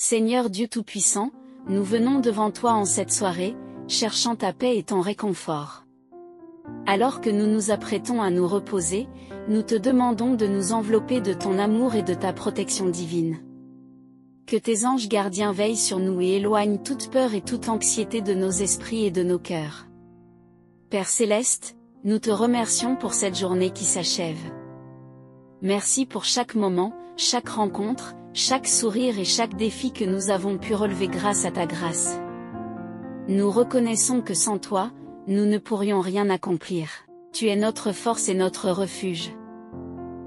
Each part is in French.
Seigneur Dieu Tout-Puissant, nous venons devant toi en cette soirée, cherchant ta paix et ton réconfort. Alors que nous nous apprêtons à nous reposer, nous te demandons de nous envelopper de ton amour et de ta protection divine. Que tes anges gardiens veillent sur nous et éloignent toute peur et toute anxiété de nos esprits et de nos cœurs. Père Céleste, nous te remercions pour cette journée qui s'achève. Merci pour chaque moment, chaque rencontre, chaque sourire et chaque défi que nous avons pu relever grâce à ta grâce. Nous reconnaissons que sans toi, nous ne pourrions rien accomplir. Tu es notre force et notre refuge.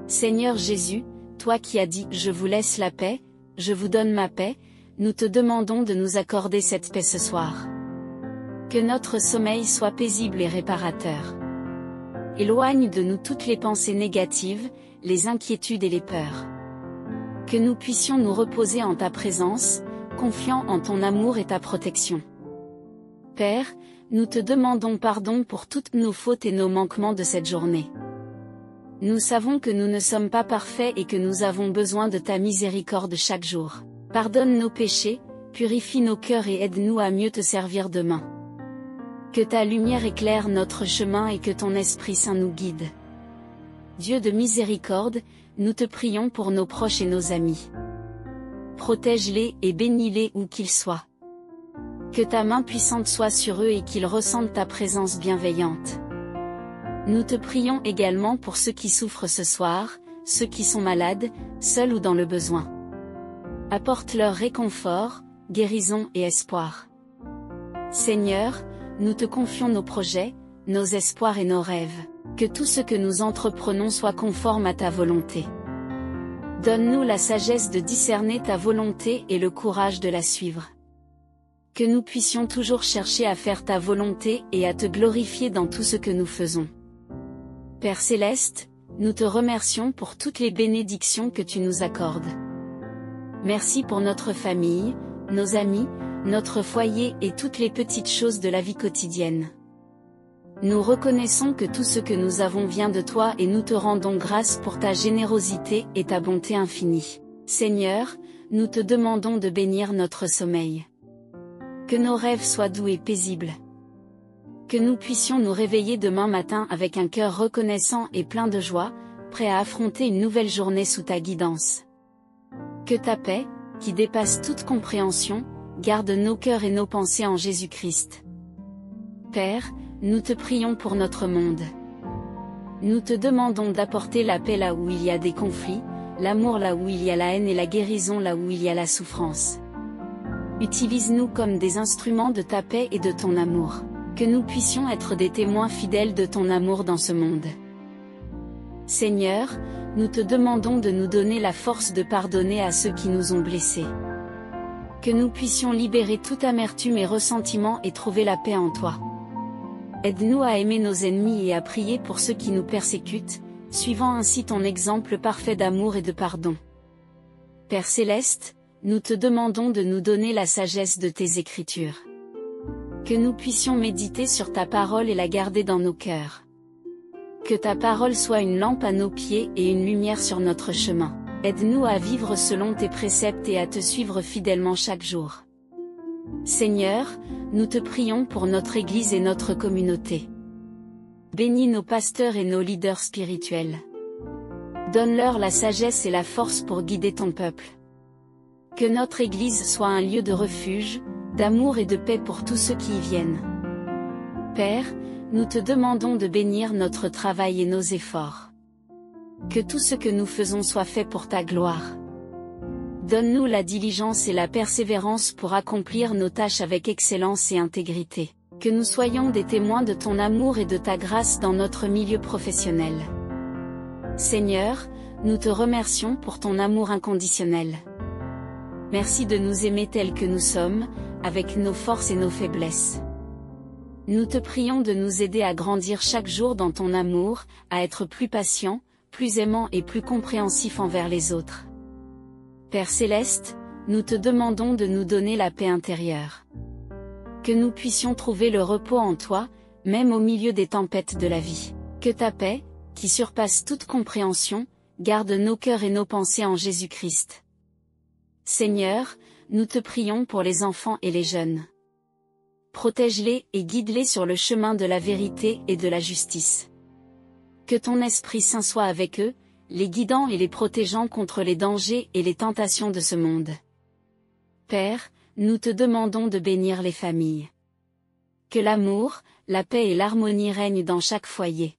Seigneur Jésus, toi qui as dit « Je vous laisse la paix, je vous donne ma paix », nous te demandons de nous accorder cette paix ce soir. Que notre sommeil soit paisible et réparateur. Éloigne de nous toutes les pensées négatives, les inquiétudes et les peurs. Que nous puissions nous reposer en ta présence, confiants en ton amour et ta protection. Père, nous te demandons pardon pour toutes nos fautes et nos manquements de cette journée. Nous savons que nous ne sommes pas parfaits et que nous avons besoin de ta miséricorde chaque jour. Pardonne nos péchés, purifie nos cœurs et aide-nous à mieux te servir demain. Que ta lumière éclaire notre chemin et que ton Esprit Saint nous guide. Dieu de miséricorde, nous te prions pour nos proches et nos amis. Protège-les et bénis-les où qu'ils soient. Que ta main puissante soit sur eux et qu'ils ressentent ta présence bienveillante. Nous te prions également pour ceux qui souffrent ce soir, ceux qui sont malades, seuls ou dans le besoin. Apporte leur réconfort, guérison et espoir. Seigneur, nous te confions nos projets, nos espoirs et nos rêves. Que tout ce que nous entreprenons soit conforme à ta volonté. Donne-nous la sagesse de discerner ta volonté et le courage de la suivre. Que nous puissions toujours chercher à faire ta volonté et à te glorifier dans tout ce que nous faisons. Père Céleste, nous te remercions pour toutes les bénédictions que tu nous accordes. Merci pour notre famille, nos amis, notre foyer et toutes les petites choses de la vie quotidienne. Nous reconnaissons que tout ce que nous avons vient de toi et nous te rendons grâce pour ta générosité et ta bonté infinie. Seigneur, nous te demandons de bénir notre sommeil. Que nos rêves soient doux et paisibles. Que nous puissions nous réveiller demain matin avec un cœur reconnaissant et plein de joie, prêt à affronter une nouvelle journée sous ta guidance. Que ta paix, qui dépasse toute compréhension, garde nos cœurs et nos pensées en Jésus-Christ. Père, nous te prions pour notre monde. Nous te demandons d'apporter la paix là où il y a des conflits, l'amour là où il y a la haine et la guérison là où il y a la souffrance. Utilise-nous comme des instruments de ta paix et de ton amour. Que nous puissions être des témoins fidèles de ton amour dans ce monde. Seigneur, nous te demandons de nous donner la force de pardonner à ceux qui nous ont blessés. Que nous puissions libérer toute amertume et ressentiment et trouver la paix en toi. Aide-nous à aimer nos ennemis et à prier pour ceux qui nous persécutent, suivant ainsi ton exemple parfait d'amour et de pardon. Père Céleste, nous te demandons de nous donner la sagesse de tes Écritures. Que nous puissions méditer sur ta parole et la garder dans nos cœurs. Que ta parole soit une lampe à nos pieds et une lumière sur notre chemin. Aide-nous à vivre selon tes préceptes et à te suivre fidèlement chaque jour. Seigneur, nous te prions pour notre Église et notre communauté. Bénis nos pasteurs et nos leaders spirituels. Donne-leur la sagesse et la force pour guider ton peuple. Que notre Église soit un lieu de refuge, d'amour et de paix pour tous ceux qui y viennent. Père, nous te demandons de bénir notre travail et nos efforts. Que tout ce que nous faisons soit fait pour ta gloire. Donne-nous la diligence et la persévérance pour accomplir nos tâches avec excellence et intégrité. Que nous soyons des témoins de ton amour et de ta grâce dans notre milieu professionnel. Seigneur, nous te remercions pour ton amour inconditionnel. Merci de nous aimer tels que nous sommes, avec nos forces et nos faiblesses. Nous te prions de nous aider à grandir chaque jour dans ton amour, à être plus patients, plus aimants et plus compréhensifs envers les autres. Père Céleste, nous te demandons de nous donner la paix intérieure. Que nous puissions trouver le repos en toi, même au milieu des tempêtes de la vie. Que ta paix, qui surpasse toute compréhension, garde nos cœurs et nos pensées en Jésus-Christ. Seigneur, nous te prions pour les enfants et les jeunes. Protège-les et guide-les sur le chemin de la vérité et de la justice. Que ton Esprit Saint soit avec eux, les guidant et les protégeant contre les dangers et les tentations de ce monde. Père, nous te demandons de bénir les familles. Que l'amour, la paix et l'harmonie règnent dans chaque foyer.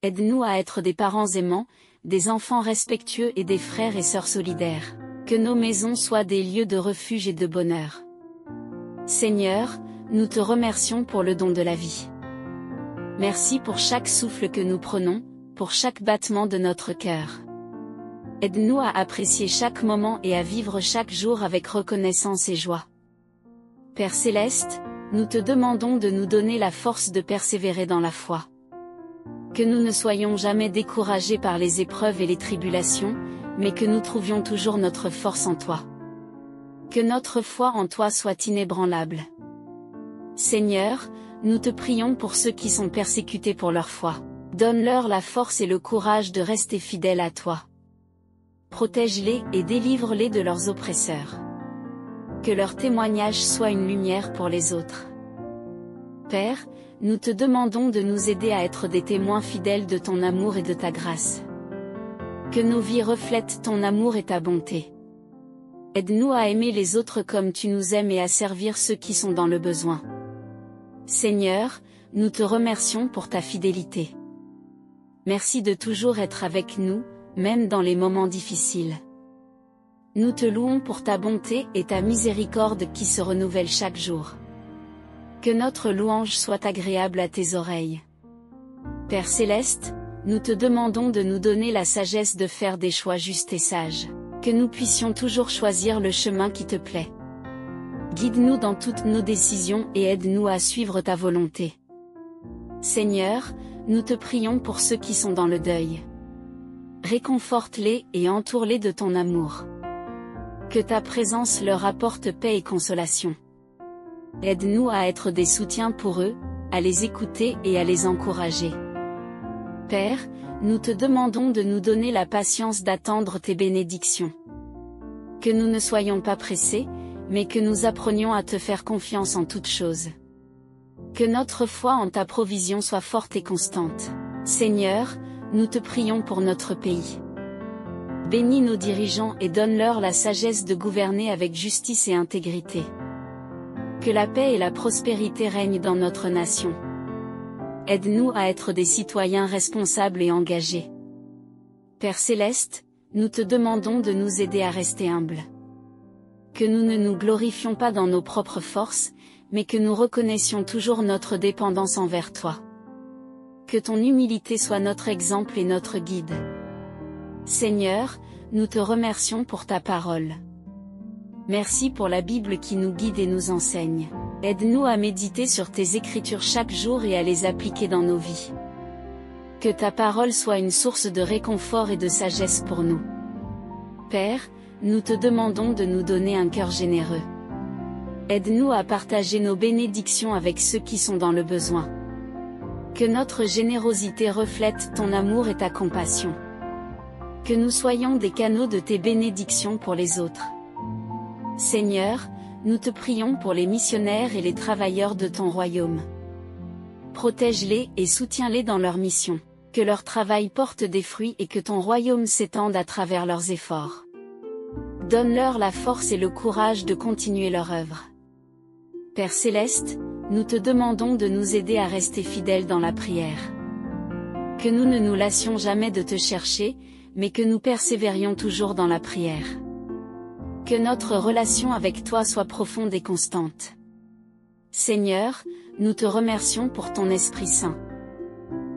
Aide-nous à être des parents aimants, des enfants respectueux et des frères et sœurs solidaires. Que nos maisons soient des lieux de refuge et de bonheur. Seigneur, nous te remercions pour le don de la vie. Merci pour chaque souffle que nous prenons, pour chaque battement de notre cœur. Aide-nous à apprécier chaque moment et à vivre chaque jour avec reconnaissance et joie. Père Céleste, nous te demandons de nous donner la force de persévérer dans la foi. Que nous ne soyons jamais découragés par les épreuves et les tribulations, mais que nous trouvions toujours notre force en toi. Que notre foi en toi soit inébranlable. Seigneur, nous te prions pour ceux qui sont persécutés pour leur foi. Donne-leur la force et le courage de rester fidèles à toi. Protège-les et délivre-les de leurs oppresseurs. Que leur témoignage soit une lumière pour les autres. Père, nous te demandons de nous aider à être des témoins fidèles de ton amour et de ta grâce. Que nos vies reflètent ton amour et ta bonté. Aide-nous à aimer les autres comme tu nous aimes et à servir ceux qui sont dans le besoin. Seigneur, nous te remercions pour ta fidélité. Merci de toujours être avec nous, même dans les moments difficiles. Nous te louons pour ta bonté et ta miséricorde qui se renouvellent chaque jour. Que notre louange soit agréable à tes oreilles. Père Céleste, nous te demandons de nous donner la sagesse de faire des choix justes et sages. Que nous puissions toujours choisir le chemin qui te plaît. Guide-nous dans toutes nos décisions et aide-nous à suivre ta volonté. Seigneur, nous te prions pour ceux qui sont dans le deuil. Réconforte-les et entoure-les de ton amour. Que ta présence leur apporte paix et consolation. Aide-nous à être des soutiens pour eux, à les écouter et à les encourager. Père, nous te demandons de nous donner la patience d'attendre tes bénédictions. Que nous ne soyons pas pressés, mais que nous apprenions à te faire confiance en toutes choses. Que notre foi en ta provision soit forte et constante. Seigneur, nous te prions pour notre pays. Bénis nos dirigeants et donne-leur la sagesse de gouverner avec justice et intégrité. Que la paix et la prospérité règnent dans notre nation. Aide-nous à être des citoyens responsables et engagés. Père Céleste, nous te demandons de nous aider à rester humbles. Que nous ne nous glorifions pas dans nos propres forces, mais que nous reconnaissions toujours notre dépendance envers toi. Que ton humilité soit notre exemple et notre guide. Seigneur, nous te remercions pour ta parole. Merci pour la Bible qui nous guide et nous enseigne. Aide-nous à méditer sur tes écritures chaque jour et à les appliquer dans nos vies. Que ta parole soit une source de réconfort et de sagesse pour nous. Père, nous te demandons de nous donner un cœur généreux. Aide-nous à partager nos bénédictions avec ceux qui sont dans le besoin. Que notre générosité reflète ton amour et ta compassion. Que nous soyons des canaux de tes bénédictions pour les autres. Seigneur, nous te prions pour les missionnaires et les travailleurs de ton royaume. Protège-les et soutiens-les dans leur mission. Que leur travail porte des fruits et que ton royaume s'étende à travers leurs efforts. Donne-leur la force et le courage de continuer leur œuvre. Père Céleste, nous te demandons de nous aider à rester fidèles dans la prière. Que nous ne nous lassions jamais de te chercher, mais que nous persévérions toujours dans la prière. Que notre relation avec toi soit profonde et constante. Seigneur, nous te remercions pour ton Esprit Saint.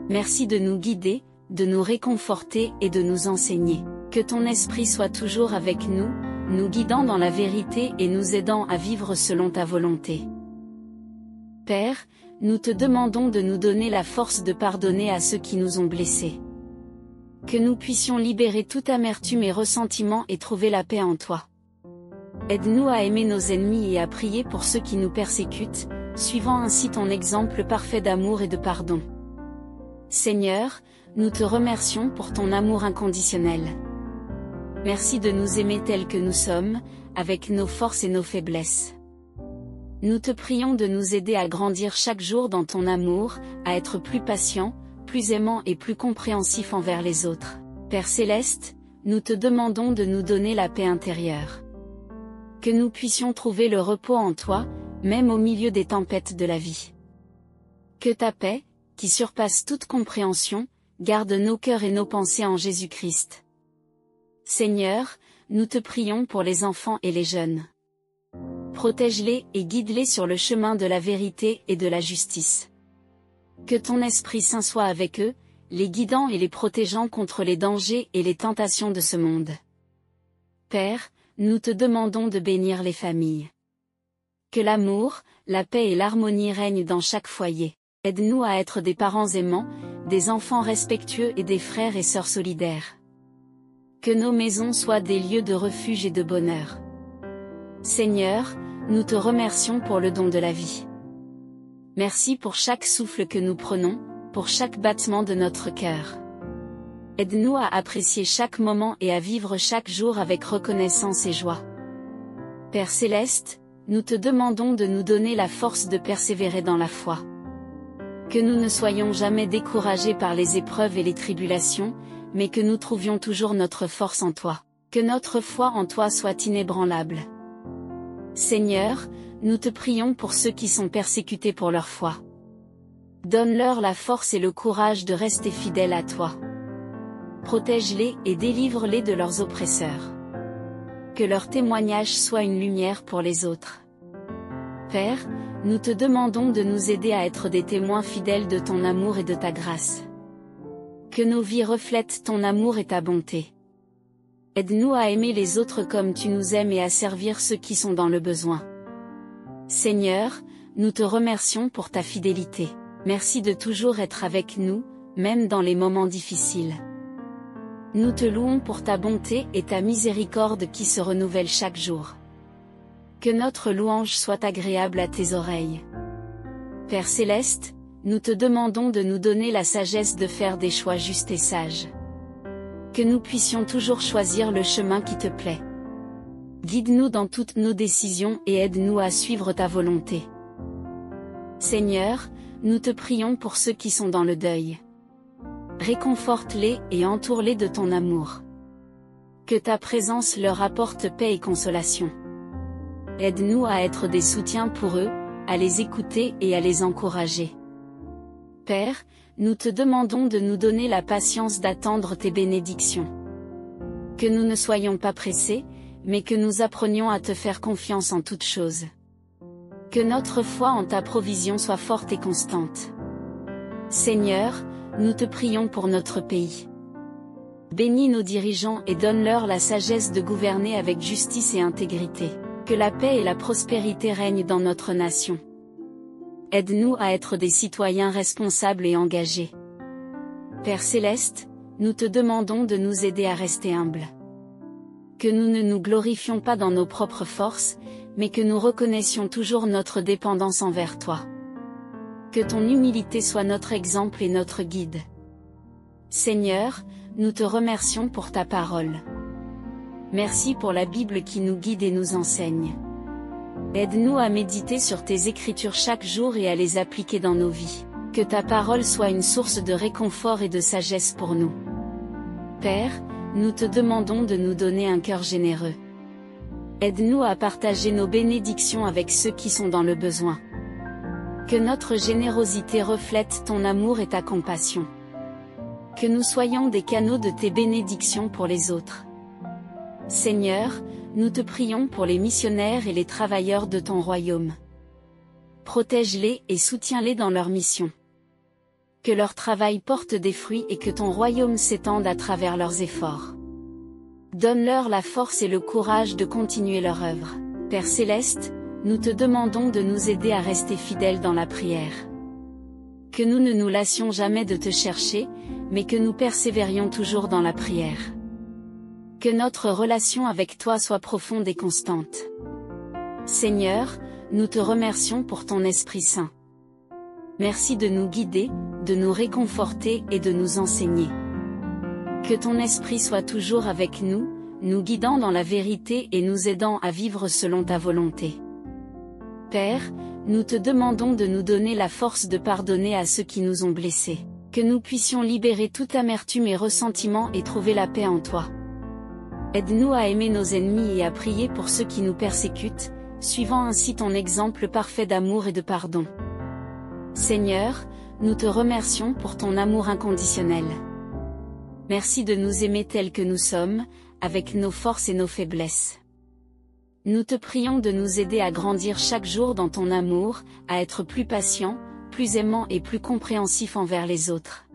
Merci de nous guider, de nous réconforter et de nous enseigner. Que ton Esprit soit toujours avec nous, nous guidant dans la vérité et nous aidant à vivre selon ta volonté. Père, nous te demandons de nous donner la force de pardonner à ceux qui nous ont blessés. Que nous puissions libérer toute amertume et ressentiment et trouver la paix en toi. Aide-nous à aimer nos ennemis et à prier pour ceux qui nous persécutent, suivant ainsi ton exemple parfait d'amour et de pardon. Seigneur, nous te remercions pour ton amour inconditionnel. Merci de nous aimer tels que nous sommes, avec nos forces et nos faiblesses. Nous te prions de nous aider à grandir chaque jour dans ton amour, à être plus patients, plus aimants et plus compréhensifs envers les autres. Père Céleste, nous te demandons de nous donner la paix intérieure. Que nous puissions trouver le repos en toi, même au milieu des tempêtes de la vie. Que ta paix, qui surpasse toute compréhension, garde nos cœurs et nos pensées en Jésus-Christ. Seigneur, nous te prions pour les enfants et les jeunes. Protège-les et guide-les sur le chemin de la vérité et de la justice. Que ton Esprit Saint soit avec eux, les guidant et les protégeant contre les dangers et les tentations de ce monde. Père, nous te demandons de bénir les familles. Que l'amour, la paix et l'harmonie règnent dans chaque foyer. Aide-nous à être des parents aimants, des enfants respectueux et des frères et sœurs solidaires. Que nos maisons soient des lieux de refuge et de bonheur. Seigneur, nous te remercions pour le don de la vie. Merci pour chaque souffle que nous prenons, pour chaque battement de notre cœur. Aide-nous à apprécier chaque moment et à vivre chaque jour avec reconnaissance et joie. Père Céleste, nous te demandons de nous donner la force de persévérer dans la foi. Que nous ne soyons jamais découragés par les épreuves et les tribulations, mais que nous trouvions toujours notre force en toi. Que notre foi en toi soit inébranlable. Seigneur, nous te prions pour ceux qui sont persécutés pour leur foi. Donne-leur la force et le courage de rester fidèles à toi. Protège-les et délivre-les de leurs oppresseurs. Que leur témoignage soit une lumière pour les autres. Père, nous te demandons de nous aider à être des témoins fidèles de ton amour et de ta grâce. Que nos vies reflètent ton amour et ta bonté. Aide-nous à aimer les autres comme tu nous aimes et à servir ceux qui sont dans le besoin. Seigneur, nous te remercions pour ta fidélité. Merci de toujours être avec nous, même dans les moments difficiles. Nous te louons pour ta bonté et ta miséricorde qui se renouvellent chaque jour. Que notre louange soit agréable à tes oreilles. Père Céleste, nous te demandons de nous donner la sagesse de faire des choix justes et sages. Que nous puissions toujours choisir le chemin qui te plaît. Guide-nous dans toutes nos décisions et aide-nous à suivre ta volonté. Seigneur, nous te prions pour ceux qui sont dans le deuil. Réconforte-les et entoure-les de ton amour. Que ta présence leur apporte paix et consolation. Aide-nous à être des soutiens pour eux, à les écouter et à les encourager. Père, nous te demandons de nous donner la patience d'attendre tes bénédictions. Que nous ne soyons pas pressés, mais que nous apprenions à te faire confiance en toutes choses. Que notre foi en ta provision soit forte et constante. Seigneur, nous te prions pour notre pays. Bénis nos dirigeants et donne-leur la sagesse de gouverner avec justice et intégrité. Que la paix et la prospérité règnent dans notre nation. Aide-nous à être des citoyens responsables et engagés. Père Céleste, nous te demandons de nous aider à rester humbles. Que nous ne nous glorifions pas dans nos propres forces, mais que nous reconnaissions toujours notre dépendance envers toi. Que ton humilité soit notre exemple et notre guide. Seigneur, nous te remercions pour ta parole. Merci pour la Bible qui nous guide et nous enseigne. Aide-nous à méditer sur tes écritures chaque jour et à les appliquer dans nos vies. Que ta parole soit une source de réconfort et de sagesse pour nous. Père, nous te demandons de nous donner un cœur généreux. Aide-nous à partager nos bénédictions avec ceux qui sont dans le besoin. Que notre générosité reflète ton amour et ta compassion. Que nous soyons des canaux de tes bénédictions pour les autres. Seigneur, nous te prions pour les missionnaires et les travailleurs de ton royaume. Protège-les et soutiens-les dans leur mission. Que leur travail porte des fruits et que ton royaume s'étende à travers leurs efforts. Donne-leur la force et le courage de continuer leur œuvre. Père Céleste, nous te demandons de nous aider à rester fidèles dans la prière. Que nous ne nous lassions jamais de te chercher, mais que nous persévérions toujours dans la prière. Que notre relation avec toi soit profonde et constante. Seigneur, nous te remercions pour ton Esprit Saint. Merci de nous guider, de nous réconforter et de nous enseigner. Que ton Esprit soit toujours avec nous, nous guidant dans la vérité et nous aidant à vivre selon ta volonté. Père, nous te demandons de nous donner la force de pardonner à ceux qui nous ont blessés, que nous puissions libérer toute amertume et ressentiment et trouver la paix en toi. Aide-nous à aimer nos ennemis et à prier pour ceux qui nous persécutent, suivant ainsi ton exemple parfait d'amour et de pardon. Seigneur, nous te remercions pour ton amour inconditionnel. Merci de nous aimer tels que nous sommes, avec nos forces et nos faiblesses. Nous te prions de nous aider à grandir chaque jour dans ton amour, à être plus patients, plus aimants et plus compréhensifs envers les autres.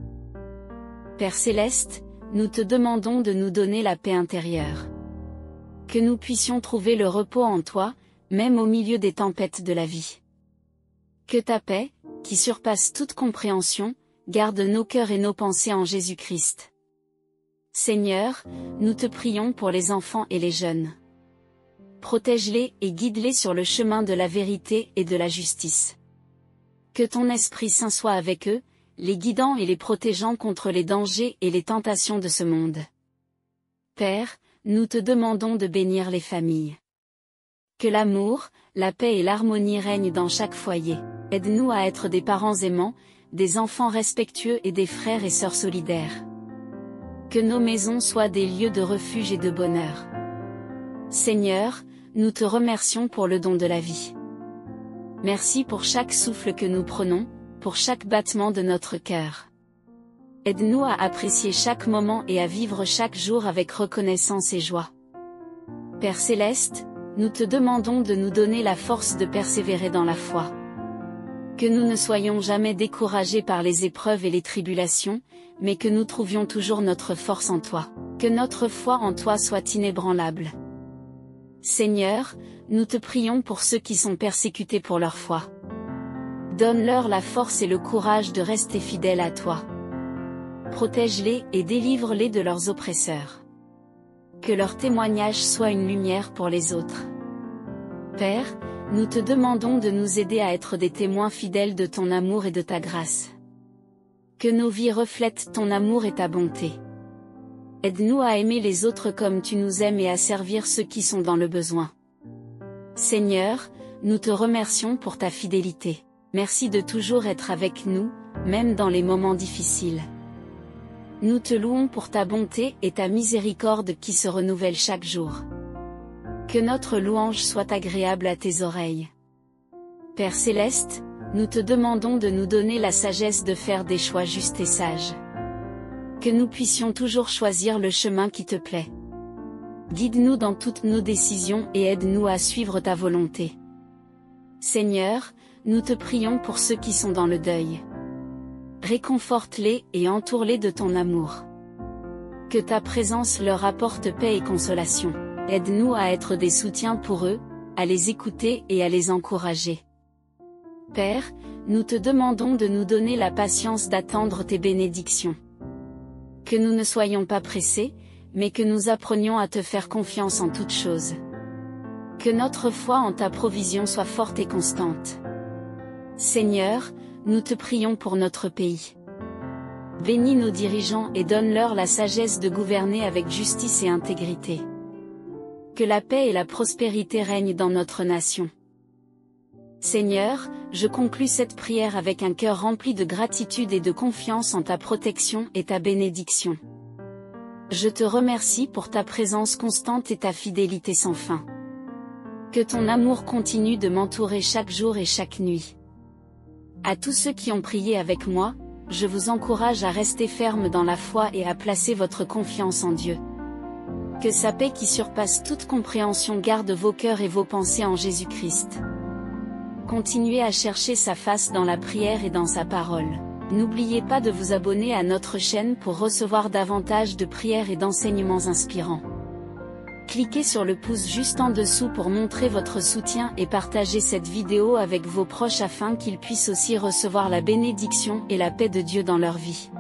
Père Céleste, nous te demandons de nous donner la paix intérieure. Que nous puissions trouver le repos en toi, même au milieu des tempêtes de la vie. Que ta paix, qui surpasse toute compréhension, garde nos cœurs et nos pensées en Jésus-Christ. Seigneur, nous te prions pour les enfants et les jeunes. Protège-les et guide-les sur le chemin de la vérité et de la justice. Que ton Esprit Saint soit avec eux, les guidant et les protégeant contre les dangers et les tentations de ce monde. Père, nous te demandons de bénir les familles. Que l'amour, la paix et l'harmonie règnent dans chaque foyer. Aide-nous à être des parents aimants, des enfants respectueux et des frères et sœurs solidaires. Que nos maisons soient des lieux de refuge et de bonheur. Seigneur, nous te remercions pour le don de la vie. Merci pour chaque souffle que nous prenons, pour chaque battement de notre cœur. Aide-nous à apprécier chaque moment et à vivre chaque jour avec reconnaissance et joie. Père Céleste, nous te demandons de nous donner la force de persévérer dans la foi. Que nous ne soyons jamais découragés par les épreuves et les tribulations, mais que nous trouvions toujours notre force en toi. Que notre foi en toi soit inébranlable. Seigneur, nous te prions pour ceux qui sont persécutés pour leur foi. Donne-leur la force et le courage de rester fidèles à toi. Protège-les et délivre-les de leurs oppresseurs. Que leur témoignage soit une lumière pour les autres. Père, nous te demandons de nous aider à être des témoins fidèles de ton amour et de ta grâce. Que nos vies reflètent ton amour et ta bonté. Aide-nous à aimer les autres comme tu nous aimes et à servir ceux qui sont dans le besoin. Seigneur, nous te remercions pour ta fidélité. Merci de toujours être avec nous, même dans les moments difficiles. Nous te louons pour ta bonté et ta miséricorde qui se renouvellent chaque jour. Que notre louange soit agréable à tes oreilles. Père Céleste, nous te demandons de nous donner la sagesse de faire des choix justes et sages. Que nous puissions toujours choisir le chemin qui te plaît. Guide-nous dans toutes nos décisions et aide-nous à suivre ta volonté. Seigneur, nous te prions pour ceux qui sont dans le deuil. Réconforte-les et entoure-les de ton amour. Que ta présence leur apporte paix et consolation. Aide-nous à être des soutiens pour eux, à les écouter et à les encourager. Père, nous te demandons de nous donner la patience d'attendre tes bénédictions. Que nous ne soyons pas pressés, mais que nous apprenions à te faire confiance en toutes choses. Que notre foi en ta provision soit forte et constante. Seigneur, nous te prions pour notre pays. Bénis nos dirigeants et donne-leur la sagesse de gouverner avec justice et intégrité. Que la paix et la prospérité règnent dans notre nation. Seigneur, je conclus cette prière avec un cœur rempli de gratitude et de confiance en ta protection et ta bénédiction. Je te remercie pour ta présence constante et ta fidélité sans fin. Que ton amour continue de m'entourer chaque jour et chaque nuit. À tous ceux qui ont prié avec moi, je vous encourage à rester ferme dans la foi et à placer votre confiance en Dieu. Que sa paix qui surpasse toute compréhension garde vos cœurs et vos pensées en Jésus-Christ. Continuez à chercher sa face dans la prière et dans sa parole. N'oubliez pas de vous abonner à notre chaîne pour recevoir davantage de prières et d'enseignements inspirants. Cliquez sur le pouce juste en dessous pour montrer votre soutien et partagez cette vidéo avec vos proches afin qu'ils puissent aussi recevoir la bénédiction et la paix de Dieu dans leur vie.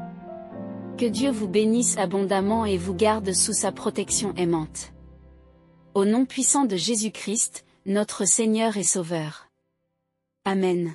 Que Dieu vous bénisse abondamment et vous garde sous sa protection aimante. Au nom puissant de Jésus-Christ, notre Seigneur et Sauveur. Amen.